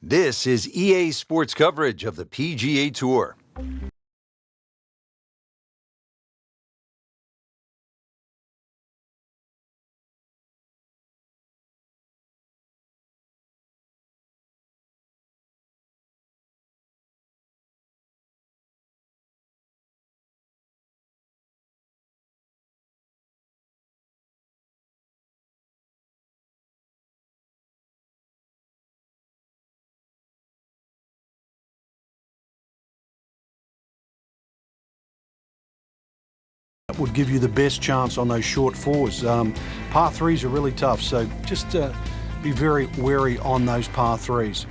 This is EA Sports coverage of the PGA Tour. Would give you the best chance on those short fours. Par threes are really tough, so just be very wary on those par threes.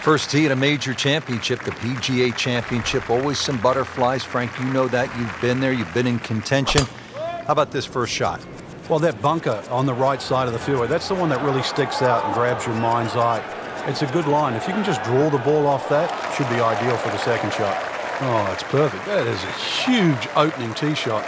First tee at a major championship, the PGA Championship. Always some butterflies. Frank, you know that. You've been there. You've been in contention. How about this first shot? Well, that bunker on the right side of the fairway, that's the one that really sticks out and grabs your mind's eye. It's a good line. If you can just draw the ball off that, it should be ideal for the second shot. Oh, it's perfect. That is a huge opening tee shot.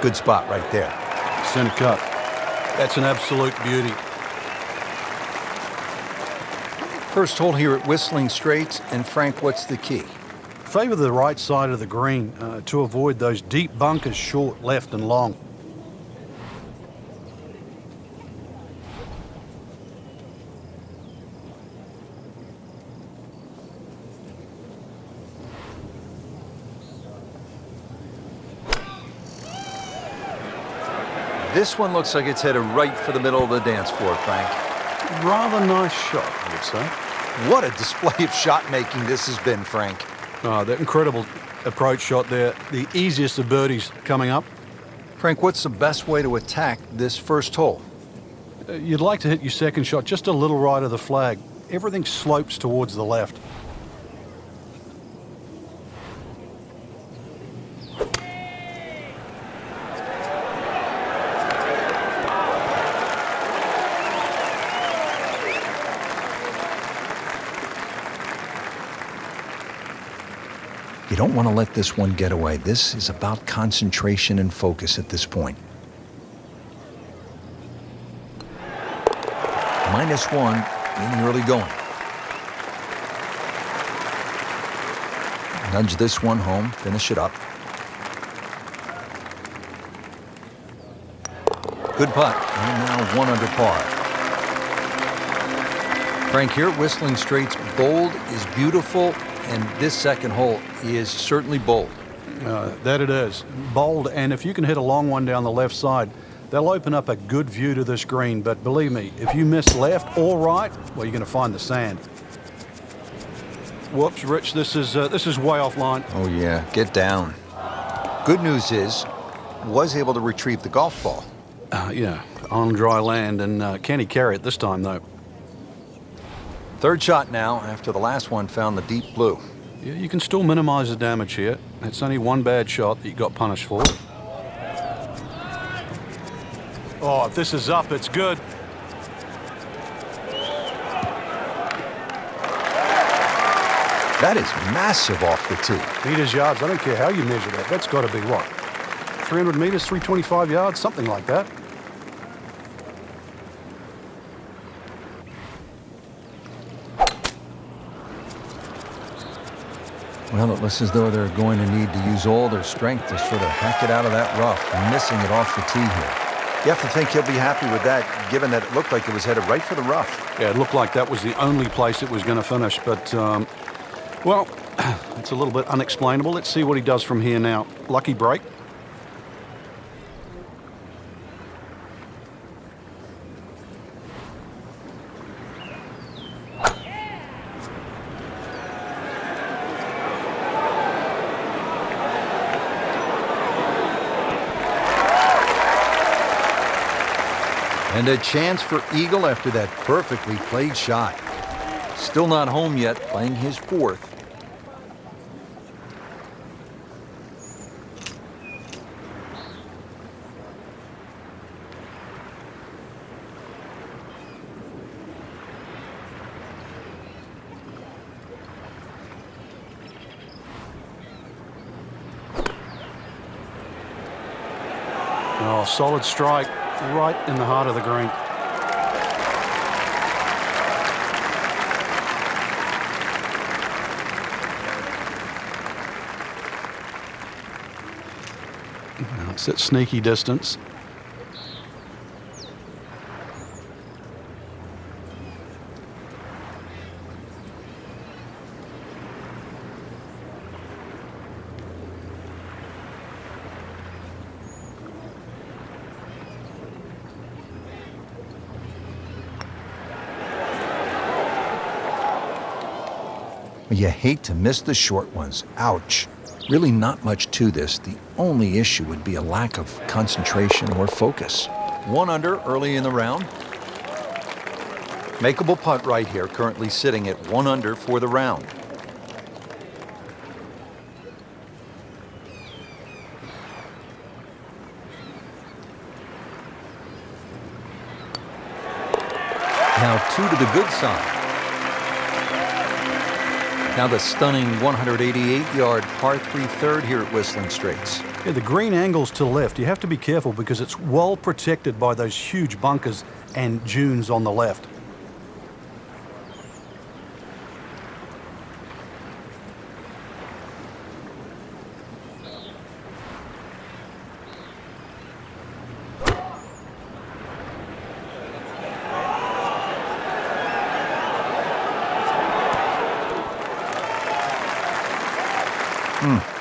Good spot right there. Center cut. That's an absolute beauty. First hole here at Whistling Straits. And Frank, what's the key? Favor the right side of the green to avoid those deep bunkers short, left, and long. This one looks like it's headed right for the middle of the dance floor, Frank. Rather nice shot, I would say. What a display of shot making this has been, Frank. Oh, that incredible approach shot there. The easiest of birdies coming up. Frank, what's the best way to attack this first hole? You'd like to hit your second shot just a little right of the flag. Everything slopes towards the left. You don't want to let this one get away. This is about concentration and focus at this point. -1 in the early going. Nudge this one home, finish it up. Good putt, and now 1 under par. Frank, here at Whistling Straits, bold is beautiful, and this second hole is certainly bold. That it is. Bold, and if you can hit a long one down the left side, they'll open up a good view to this green. But believe me, if you miss left or right, well, you're going to find the sand. Whoops, Rich, this is way offline. Oh, yeah, get down. Good news is, was able to retrieve the golf ball. Yeah, on dry land, and can he carry it this time, though? Third shot now, after the last one found the deep blue. Yeah, you can still minimize the damage here. It's only one bad shot that you got punished for. Oh, if this is up, it's good. That is massive off the tee. Meters, yards, I don't care how you measure that. That's got to be what? 300 meters, 325 yards, something like that. Well, it looks as though they're going to need to use all their strength to sort of hack it out of that rough, missing it off the tee here. You have to think he'll be happy with that, given that it looked like it was headed right for the rough. Yeah, it looked like that was the only place it was going to finish, but, well, it's a little bit unexplainable. Let's see what he does from here now. Lucky break. And a chance for eagle after that perfectly played shot. Still not home yet, playing his fourth. Oh, solid strike right in the heart of the green. Now it's at sneaky distance. You hate to miss the short ones. Ouch. Really not much to this. The only issue would be a lack of concentration or focus. 1 under early in the round. Makeable putt right here, currently sitting at 1 under for the round. Now 2 to the good side. Now the stunning 188-yard par 3 third here at Whistling Straits. Yeah, the green angles to the left. You have to be careful because it's well protected by those huge bunkers and dunes on the left.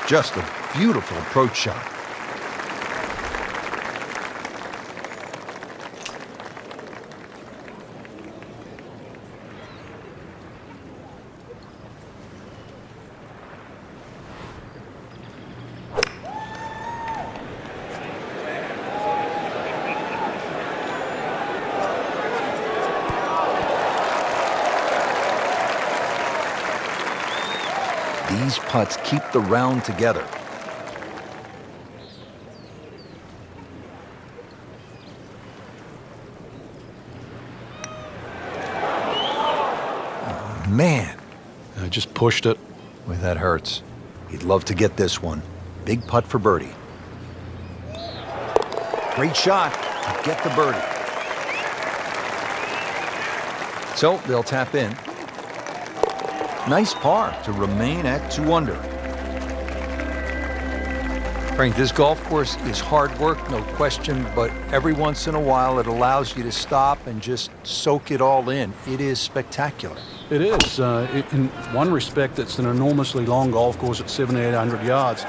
Just a beautiful approach shot. These putts keep the round together. Oh, man. I just pushed it. Boy, that hurts. He'd love to get this one. Big putt for birdie. Great shot to get the birdie. So they'll tap in. Nice par to remain at 2 under. Frank, this golf course is hard work, no question, but every once in a while it allows you to stop and just soak it all in. It is spectacular. It is. In one respect, it's an enormously long golf course at 7,800 yards.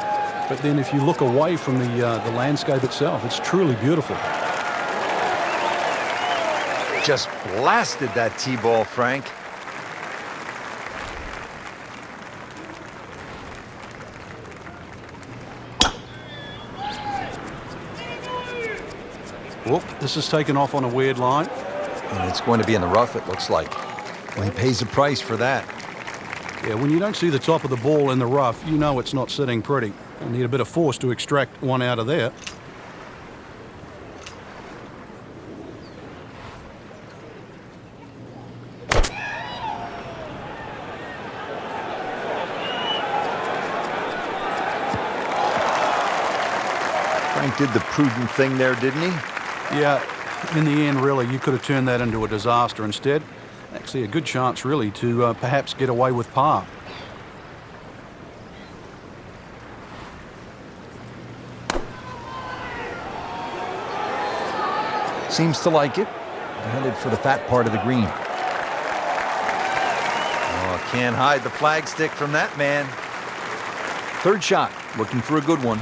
But then if you look away from the landscape itself, it's truly beautiful. Just blasted that tee ball, Frank. Whoop, this is taken off on a weird line. And it's going to be in the rough, it looks like. Well, he pays the price for that. Yeah, when you don't see the top of the ball in the rough, you know it's not sitting pretty. You need a bit of force to extract one out of there. Frank did the prudent thing there, didn't he? Yeah, in the end, really, you could have turned that into a disaster instead. Actually, a good chance, really, to perhaps get away with par. Seems to like it. Headed for the fat part of the green. Oh, can't hide the flagstick from that man. Third shot, looking for a good one.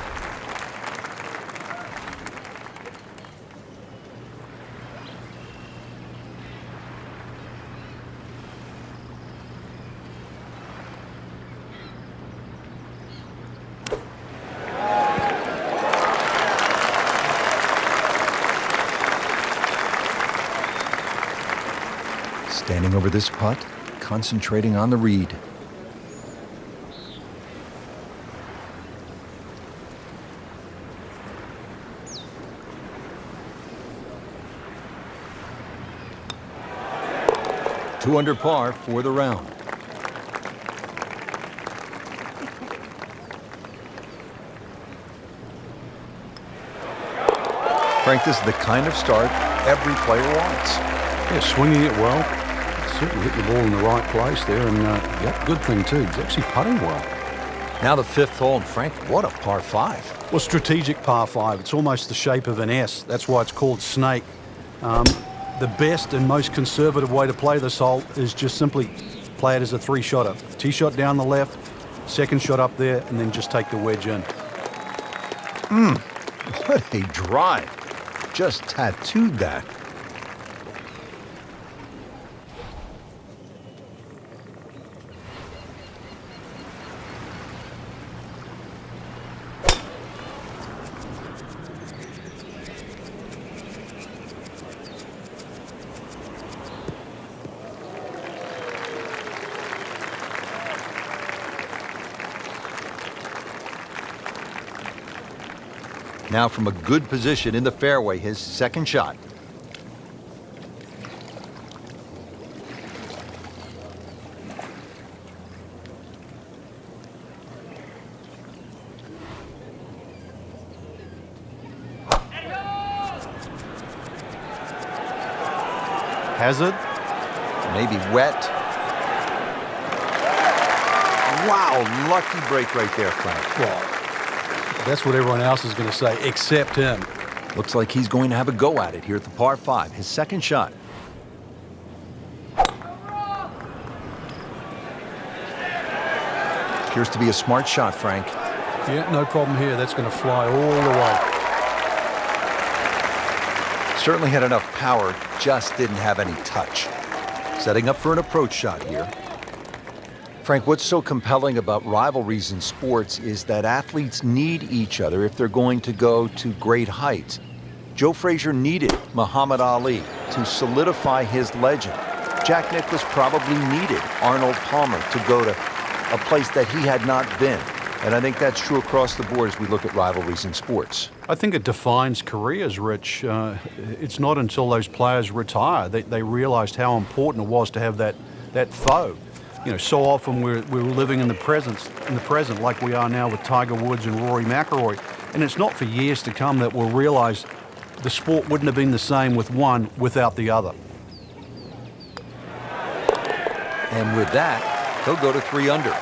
Standing over this putt, concentrating on the read. Two under par for the round. Frank, this is the kind of start every player wants. Yeah, swinging it well. Certainly hit the ball in the right place there, and yeah, good thing too. He's actually putting well. Now the fifth hole, and Frank, what a par 5. Well, strategic par 5. It's almost the shape of an S. That's why it's called snake. The best and most conservative way to play this hole is just simply play it as a 3-shotter. Tee shot down the left, second shot up there, and then just take the wedge in. What a drive. Just tattooed that. Now from a good position in the fairway, his second shot. Hazard. Maybe wet. Wow, lucky break right there, Frank. Well, that's what everyone else is going to say, except him. Looks like he's going to have a go at it here at the par 5, his second shot. Appears to be a smart shot, Frank. Yeah, no problem here. That's going to fly all the way. Certainly had enough power, just didn't have any touch. Setting up for an approach shot here. Frank, what's so compelling about rivalries in sports is that athletes need each other if they're going to go to great heights. Joe Frazier needed Muhammad Ali to solidify his legend. Jack Nicklaus probably needed Arnold Palmer to go to a place that he had not been. And I think that's true across the board as we look at rivalries in sports. I think it defines careers, Rich. It's not until those players retire that they realized how important it was to have that foe. You know, so often we're living in the present like we are now with Tiger Woods and Rory McIlroy. And it's not for years to come that we'll realize the sport wouldn't have been the same with one without the other. And with that, he'll go to 3 under.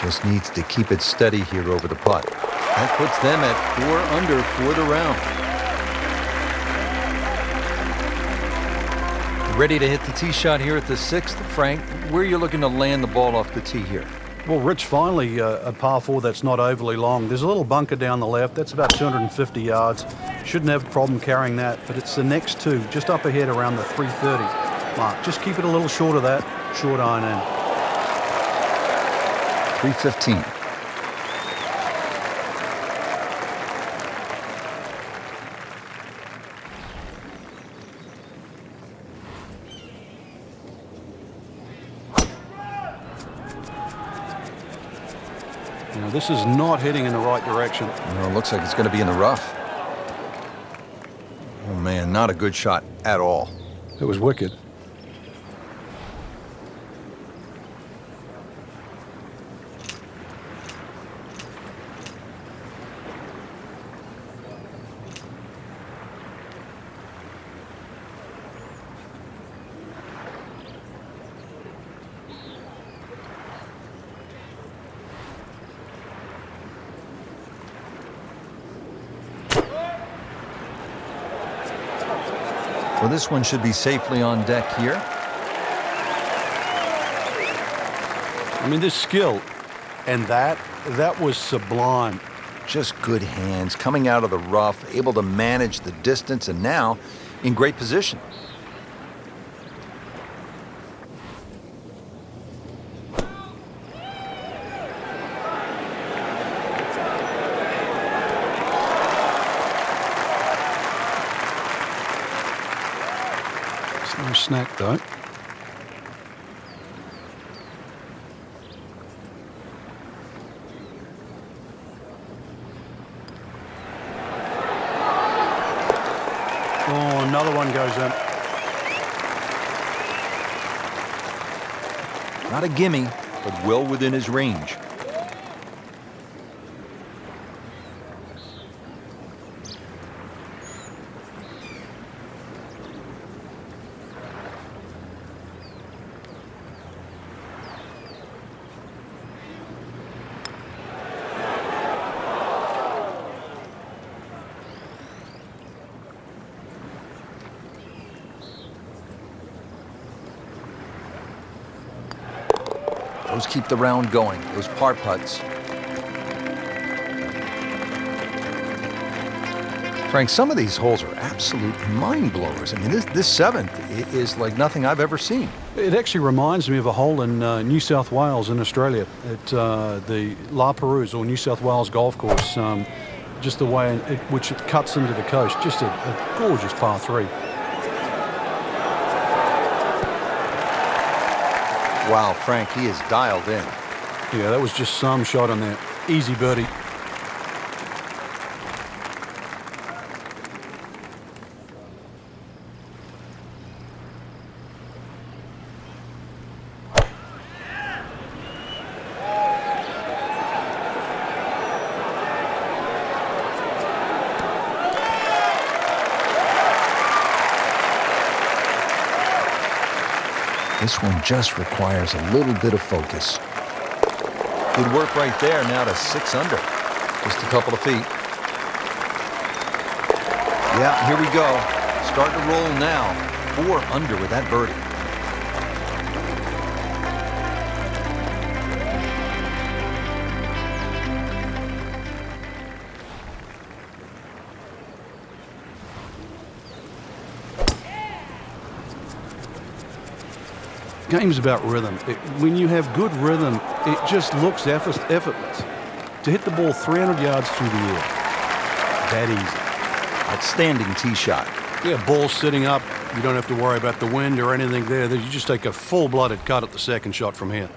Just needs to keep it steady here over the putt. That puts them at 4 under for the round. Ready to hit the tee shot here at the 6th. Frank, where are you looking to land the ball off the tee here? Well, Rich, finally a par 4 that's not overly long. There's a little bunker down the left. That's about 250 yards. Shouldn't have a problem carrying that, but it's the next 2, just up ahead around the 330 mark. Just keep it a little short of that. Short iron in. 315. You know, this is not heading in the right direction. Well, it looks like it's going to be in the rough. Oh, man, not a good shot at all. It was wicked. Well, this one should be safely on deck here. I mean, this skill and that was sublime. Just good hands, coming out of the rough, able to manage the distance, and now in great position. No snack, though. Oh, another one goes in. Not a gimme, but well within his range. Those keep the round going, those par putts. Frank, some of these holes are absolute mind blowers. I mean, this seventh is like nothing I've ever seen. It actually reminds me of a hole in New South Wales in Australia at the La Perouse or New South Wales golf course. Just the way in which it cuts into the coast. Just a gorgeous par 3. Wow, Frank, he is dialed in. Yeah, that was just some shot on there. Easy birdie. This one just requires a little bit of focus. Good work right there, now to 6 under. Just a couple of feet. Yeah, here we go. Starting to roll now. 4 under with that birdie. Game's about rhythm. When you have good rhythm, it just looks effortless. To hit the ball 300 yards through the air, that easy. Outstanding tee shot. Yeah, ball sitting up. You don't have to worry about the wind or anything there. You just take a full-blooded cut at the second shot from here.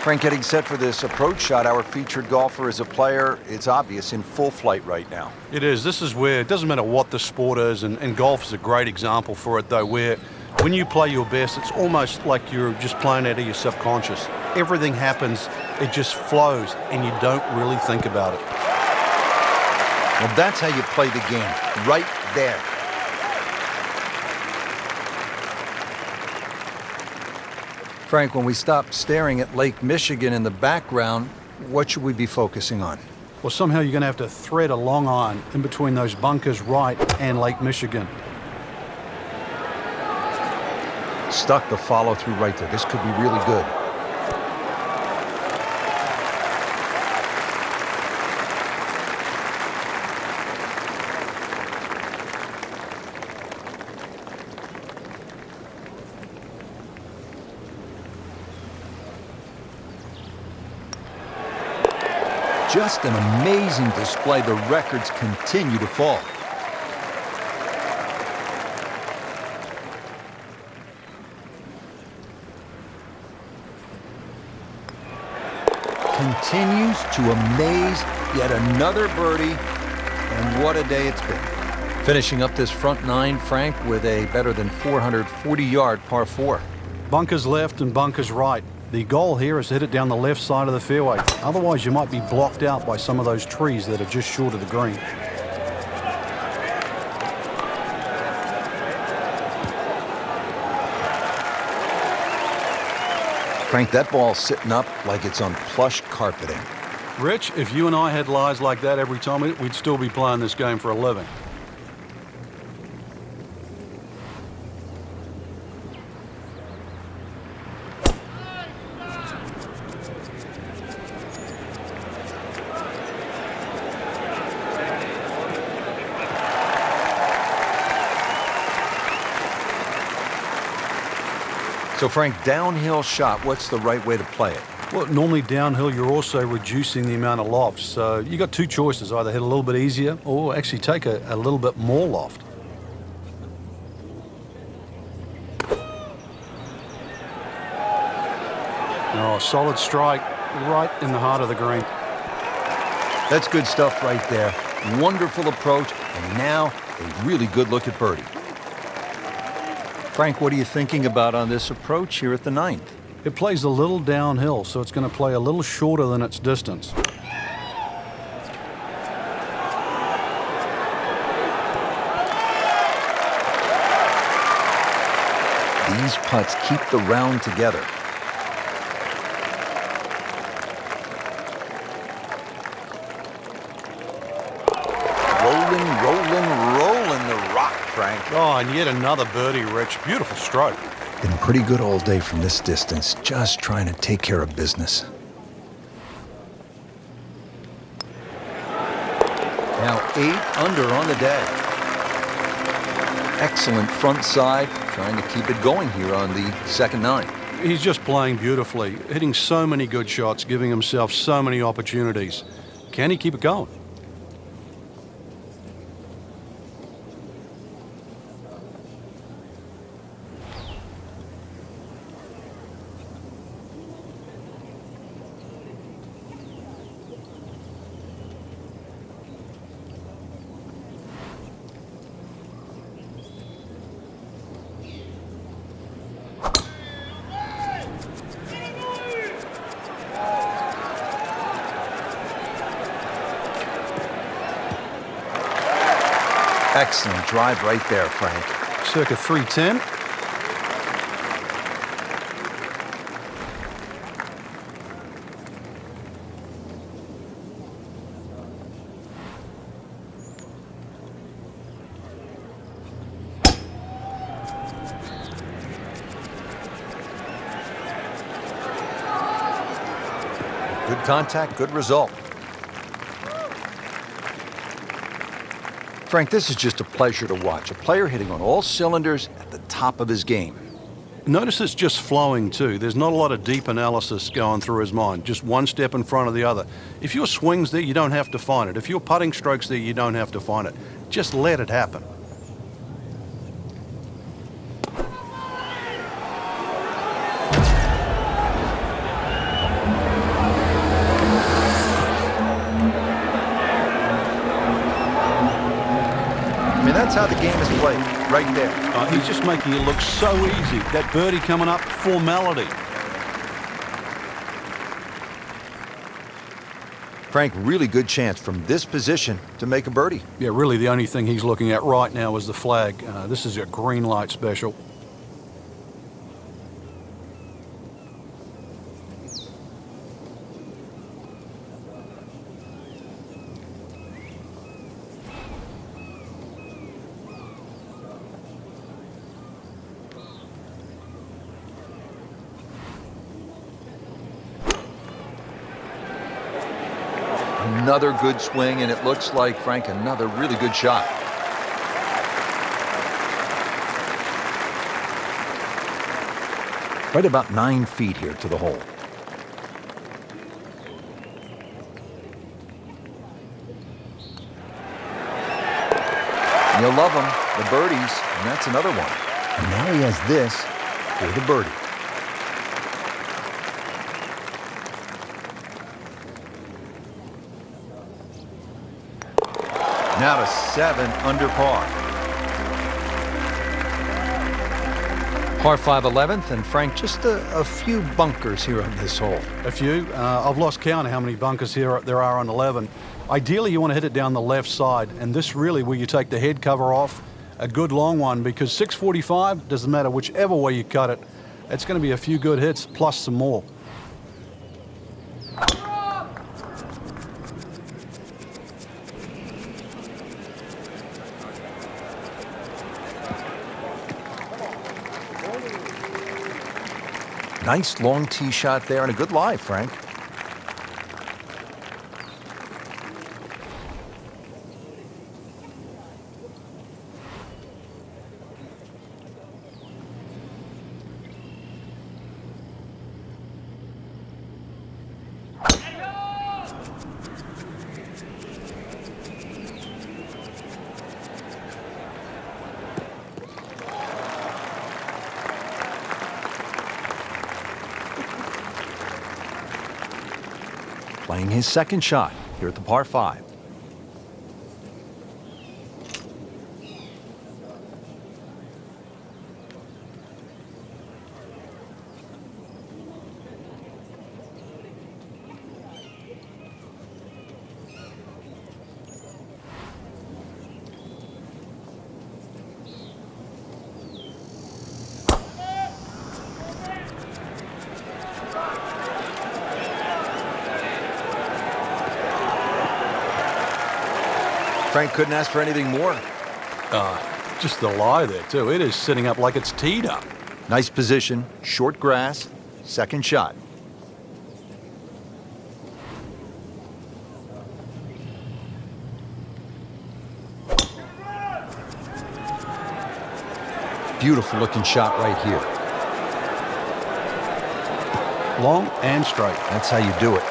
Frank, getting set for this approach shot. Our featured golfer is a player, it's obvious, in full flight right now. It is. This is where it doesn't matter what the sport is, and golf is a great example for it, though, where when you play your best, it's almost like you're just playing out of your subconscious. Everything happens, it just flows, and you don't really think about it. Well, that's how you play the game, right there. Frank, when we stop staring at Lake Michigan in the background, what should we be focusing on? Well, somehow you're going to have to thread a long iron in between those bunkers right and Lake Michigan. Stuck the follow through right there. This could be really good. Just an amazing display. The records continue to fall. Continues to amaze. Yet another birdie, and what a day it's been. Finishing up this front 9, Frank, with a better than 440-yard par 4. Bunkers left and bunkers right. The goal here is to hit it down the left side of the fairway. Otherwise, you might be blocked out by some of those trees that are just short of the green. Frank, that ball's sitting up like it's on plush carpeting. Rich, if you and I had lies like that every time, we'd still be playing this game for a living. So, Frank, downhill shot, what's the right way to play it? Well, normally downhill, you're also reducing the amount of lofts. So you got two choices, either hit a little bit easier or actually take a little bit more loft. Oh, solid strike right in the heart of the green. That's good stuff right there. Wonderful approach, and now a really good look at birdie. Frank, what are you thinking about on this approach here at the 9th? It plays a little downhill, so it's going to play a little shorter than its distance. These putts keep the round together. Rolling the rock, Frank. Oh, and yet another birdie, Rich. Beautiful stroke. Been pretty good all day from this distance, just trying to take care of business. Now 8 under on the day. Excellent front side, trying to keep it going here on the second 9. He's just playing beautifully, hitting so many good shots, giving himself so many opportunities. Can he keep it going? Excellent drive right there, Frank. Circa 310. Good contact, good result. Frank, this is just a pleasure to watch. A player hitting on all cylinders at the top of his game. Notice it's just flowing too. There's not a lot of deep analysis going through his mind. Just one step in front of the other. If your swing's there, you don't have to find it. If your putting stroke's there, you don't have to find it. Just let it happen. That's how the game is played, right there. He's just making it look so easy. That birdie coming up, formality. Frank, really good chance from this position to make a birdie. Yeah, really the only thing he's looking at right now is the flag. This is a green light special. Another good swing, and it looks like, Frank, another really good shot. Right about 9 feet here to the hole. You'll love them, the birdies, and that's another one. And now he has this for the birdie. Now to 7 under par. Par 5 11th, and Frank, just a few bunkers here on this hole. A few. I've lost count of how many bunkers there are on 11. Ideally, you want to hit it down the left side, and this really where you take the head cover off, a good long one, because 645, doesn't matter whichever way you cut it, it's going to be a few good hits plus some more. Nice long tee shot there and a good lie, Frank. playing his second shot here at the par 5. Frank couldn't ask for anything more. Just the lie there, too. It is sitting up like it's teed up. Nice position, short grass, second shot. Beautiful looking shot right here. Long and straight. That's how you do it.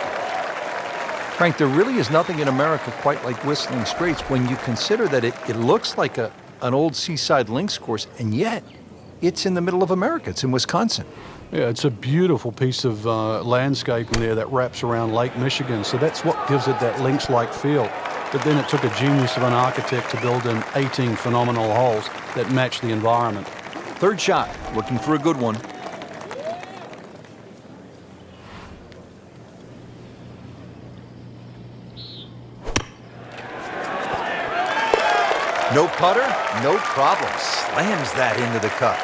Frank, there really is nothing in America quite like Whistling Straits when you consider that it looks like an old seaside links course, and yet it's in the middle of America. It's in Wisconsin. Yeah, it's a beautiful piece of landscaping there that wraps around Lake Michigan, so that's what gives it that links-like feel. But then it took a genius of an architect to build in 18 phenomenal holes that match the environment. Third shot, looking for a good one. No putter, no problem. Slams that into the cup.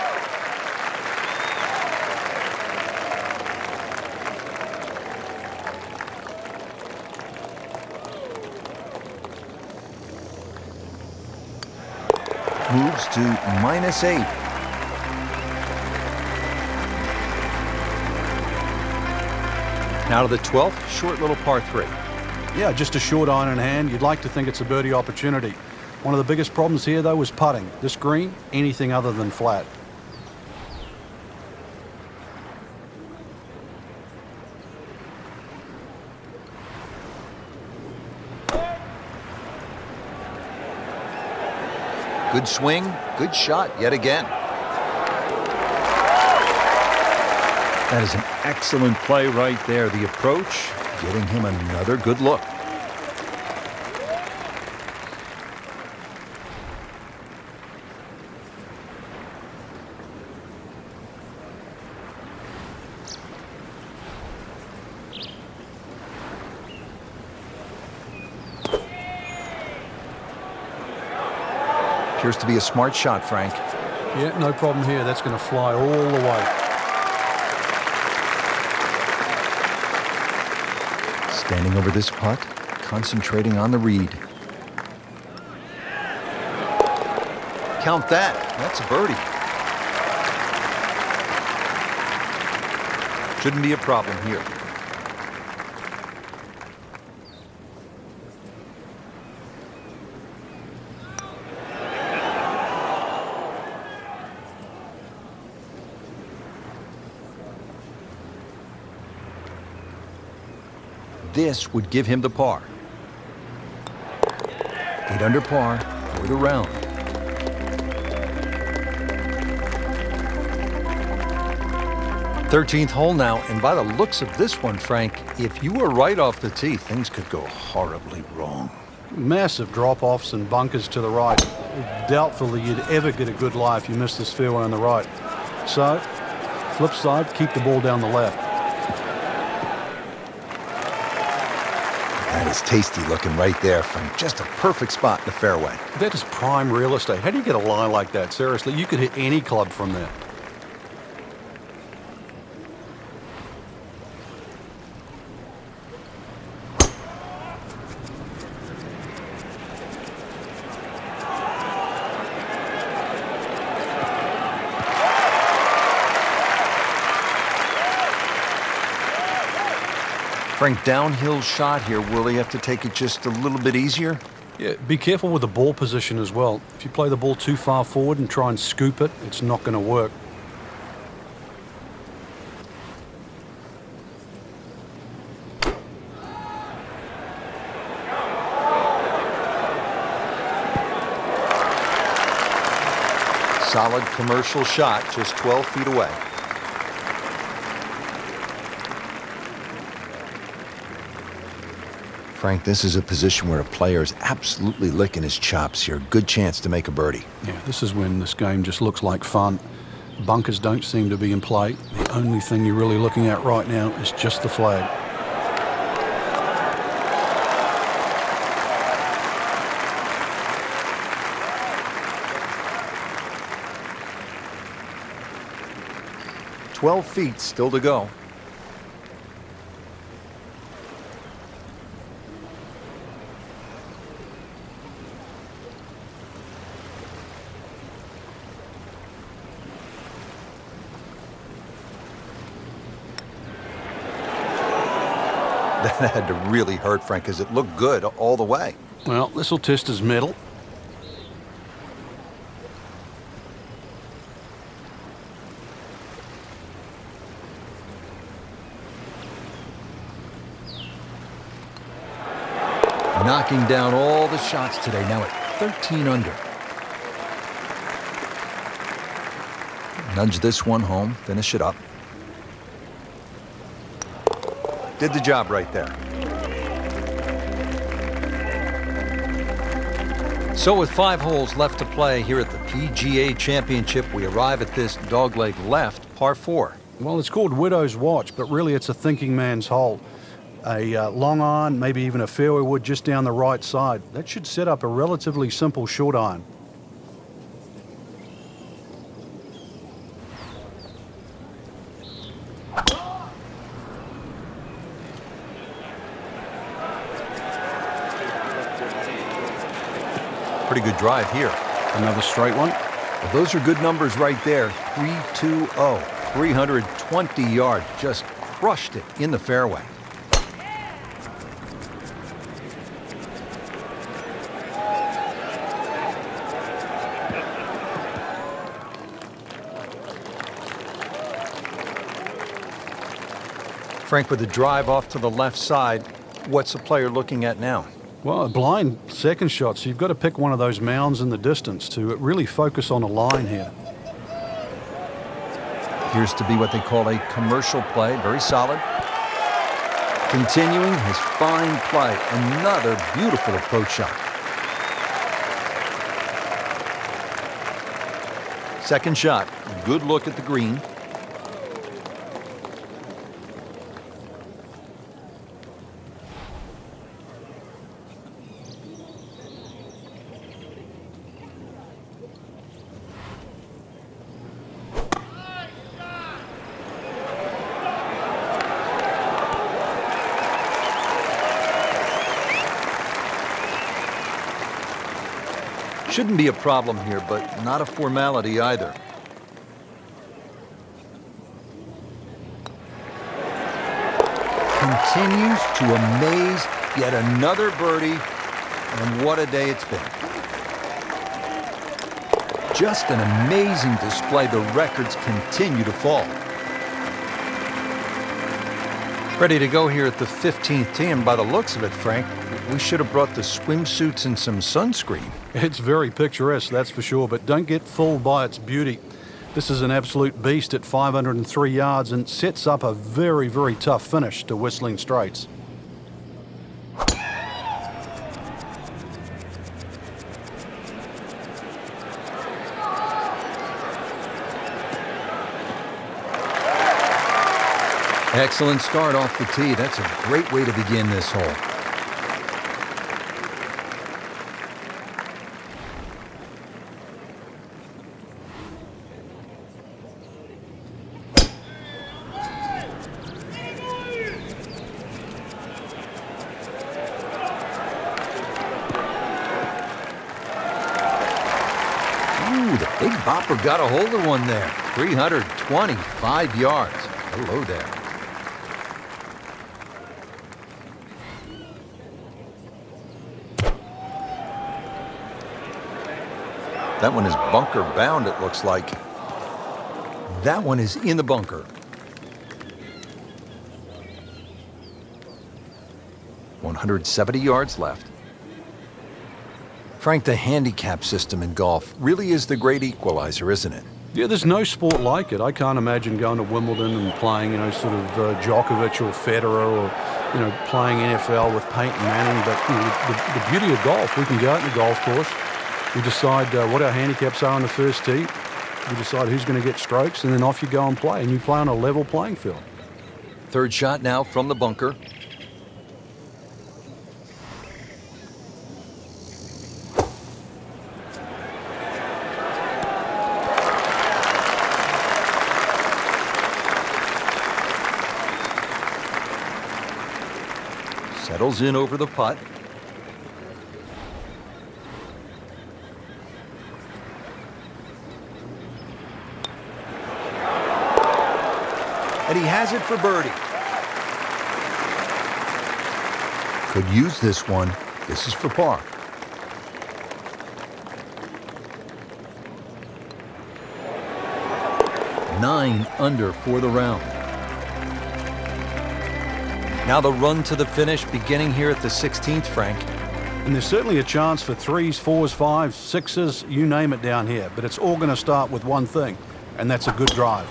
Moves to -8. Now to the 12th, short little par 3. Yeah, just a short iron in hand. You'd like to think it's a birdie opportunity. One of the biggest problems here, though, was putting. This green, anything other than flat. Good swing, good shot yet again. That is an excellent play right there. The approach, getting him another good look. Appears to be a smart shot, Frank. Yeah, no problem here. That's going to fly all the way. Standing over this putt, concentrating on the read. Count that. That's a birdie. Shouldn't be a problem here. This would give him the par. 8 under par for the round. Thirteenth hole now, and by the looks of this one, Frank, if you were right off the tee, things could go horribly wrong. Massive drop-offs and bunkers to the right. Doubtful that you'd ever get a good lie if you missed this fairway on the right. So, flip side, keep the ball down the left. That is tasty looking right there, Frank. Just a perfect spot in the fairway. That is prime real estate. How do you get a lie like that? Seriously, you could hit any club from there. Frank, downhill shot here. Will he have to take it just a little bit easier? Yeah, be careful with the ball position as well. If you play the ball too far forward and try and scoop it, it's not going to work. Solid commercial shot, just 12 feet away. Frank, this is a position where a player is absolutely licking his chops here. Good chance to make a birdie. Yeah, this is when this game just looks like fun. Bunkers don't seem to be in play. The only thing you're really looking at right now is just the flag. "12 feet still to go." That had to really hurt, Frank, because it looked good all the way. Well, this will test his mettle. Knocking down all the shots today, now at 13 under. Nudge this one home, finish it up. Did the job right there. So with 5 holes left to play here at the PGA Championship, we arrive at this dogleg left, par 4. Well, it's called Widow's Watch, but really it's a thinking man's hole. A long iron, maybe even a fairway wood just down the right side. That should set up a relatively simple short iron. Pretty good drive here. Another straight one. Well, those are good numbers right there. 320, 320 yards. Just crushed it in the fairway. Frank, with the drive off to the left side, what's the player looking at now? Well, a blind second shot, so you've got to pick one of those mounds in the distance to really focus on a line here. Appears to be what they call a commercial play. Very solid. Continuing his fine play. Another beautiful approach shot. Second shot. Good look at the green. Shouldn't be a problem here, but not a formality either. Continues to amaze. Yet another birdie, and what a day it's been. Just an amazing display. The records continue to fall. Ready to go here at the 15th tee, and by the looks of it, Frank, we should have brought the swimsuits and some sunscreen. It's very picturesque, that's for sure, but don't get fooled by its beauty. This is an absolute beast at 503 yards and sets up a very, very tough finish to Whistling Straits. Excellent start off the tee. That's a great way to begin this hole. Ooh, the big bopper got a hold of one there. 325 yards. Hello there. That one is bunker bound, it looks like. That one is in the bunker. 170 yards left. Frank, the handicap system in golf really is the great equalizer, isn't it? Yeah, there's no sport like it. I can't imagine going to Wimbledon and playing, sort of Djokovic or Federer or playing NFL with Peyton Manning. But the beauty of golf, we can go out in the golf course. We decide what our handicaps are on the first tee. We decide who's going to get strokes, and then off you go and play. And you play on a level playing field. Third shot now from the bunker. Settles in over the putt. And he has it for birdie. Could use this one. This is for par. Nine under for the round. Now the run to the finish beginning here at the 16th, Frank. And there's certainly a chance for 3s, 4s, 5s, 6s, you name it down here. But it's all going to start with one thing, and that's a good drive.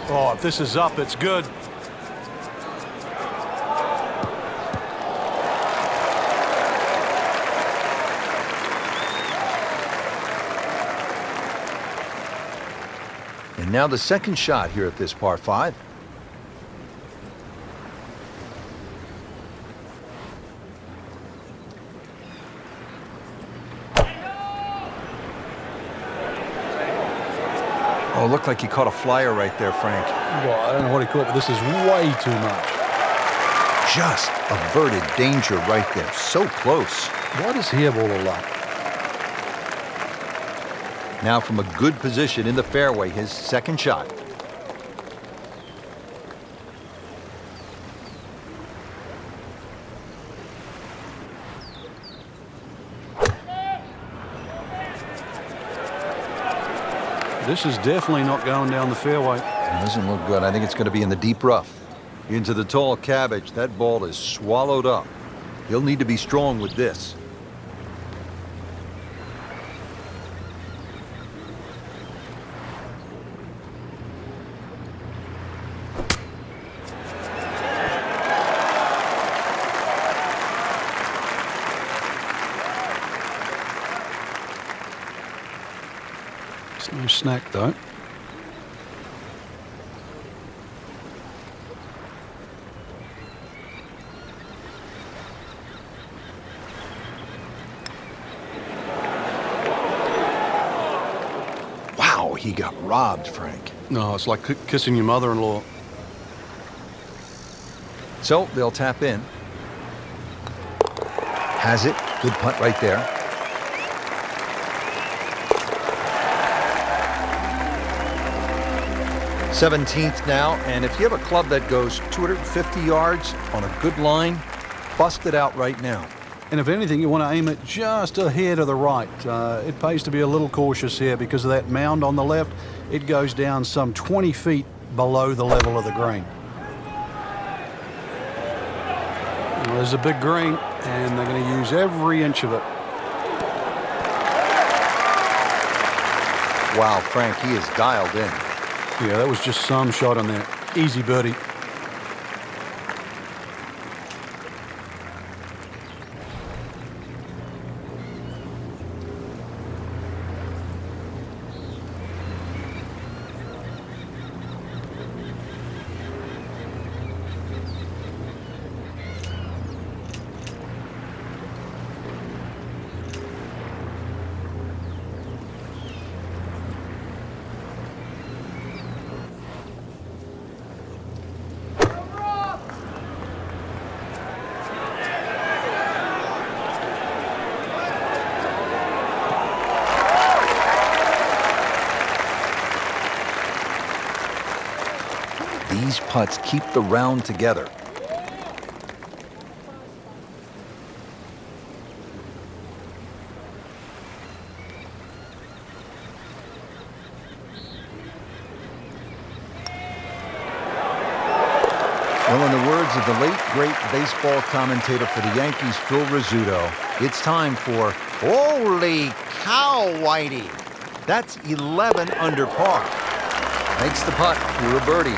Oh, if this is up, it's good. And now the second shot here at this par 5. Oh, looked like he caught a flyer right there, Frank. Well, I don't know what he caught, but this is way too much. Just averted danger right there. So close. Why does he have all the luck? Now from a good position in the fairway, his second shot. This is definitely not going down the fairway. It doesn't look good. I think it's going to be in the deep rough. Into the tall cabbage. That ball is swallowed up. He'll need to be strong with this. It's no snack, though. Wow, he got robbed, Frank. No, it's like kissing your mother-in-law. So they'll tap in. Has it. Good putt right there. '17th now, and if you have a club that goes 250 yards on a good line, bust it out right now. And if anything, you want to aim it just a hair to the right. It pays to be a little cautious here because of that mound on the left. It goes down some 20 feet below the level of the green. Well, there's a big green, and they're going to use every inch of it. Wow, Frank, he is dialed in. Yeah, that was just some shot on there. Easy birdie. These putts keep the round together. Well, in the words of the late, great baseball commentator for the Yankees, Phil Rizzuto, it's time for Holy Cow, Whitey. That's 11 under par. Makes the putt for a birdie.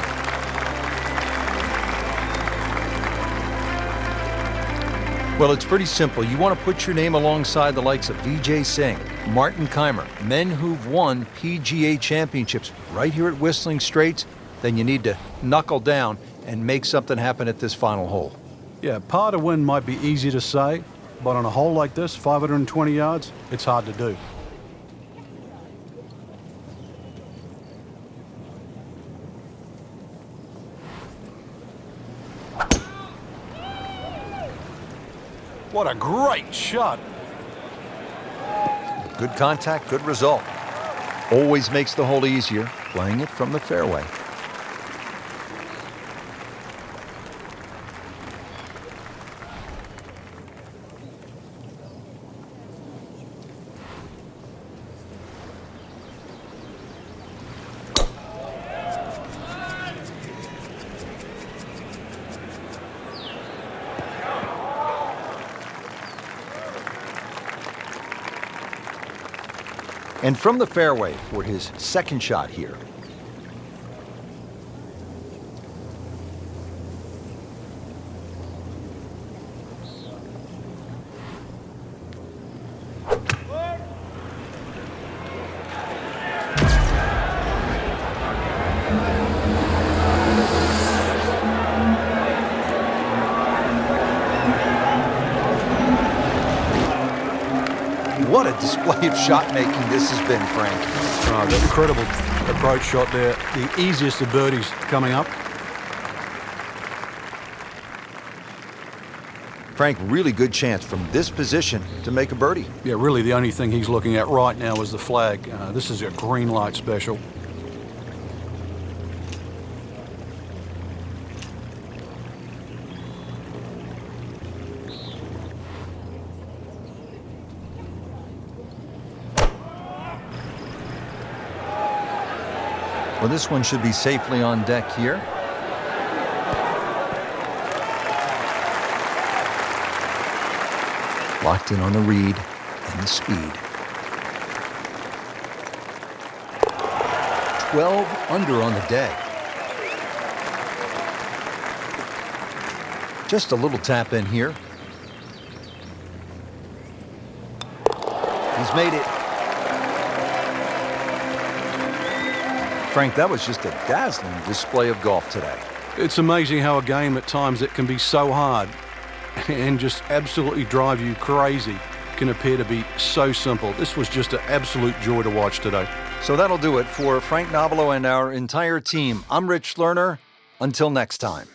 Well, it's pretty simple. You want to put your name alongside the likes of Vijay Singh, Martin Keimer, men who've won PGA championships right here at Whistling Straits. Then you need to knuckle down and make something happen at this final hole. Yeah, par to win might be easy to say, but on a hole like this, 520 yards, it's hard to do. What a great shot. Good contact, good result. Always makes the hole easier, playing it from the fairway. And from the fairway for his second shot here. What a display of shot making this has been, Frank. Oh, the incredible approach shot there. The easiest of birdies coming up. Frank, really good chance from this position to make a birdie. Yeah, really the only thing he's looking at right now is the flag. This is a green light special. Well, this one should be safely on deck here. Locked in on the read and the speed. 12 under on the day. Just a little tap in here. He's made it. Frank, that was just a dazzling display of golf today. It's amazing how a game at times that can be so hard and just absolutely drive you crazy can appear to be so simple. This was just an absolute joy to watch today. So that'll do it for Frank Nobilo and our entire team. I'm Rich Lerner. Until next time.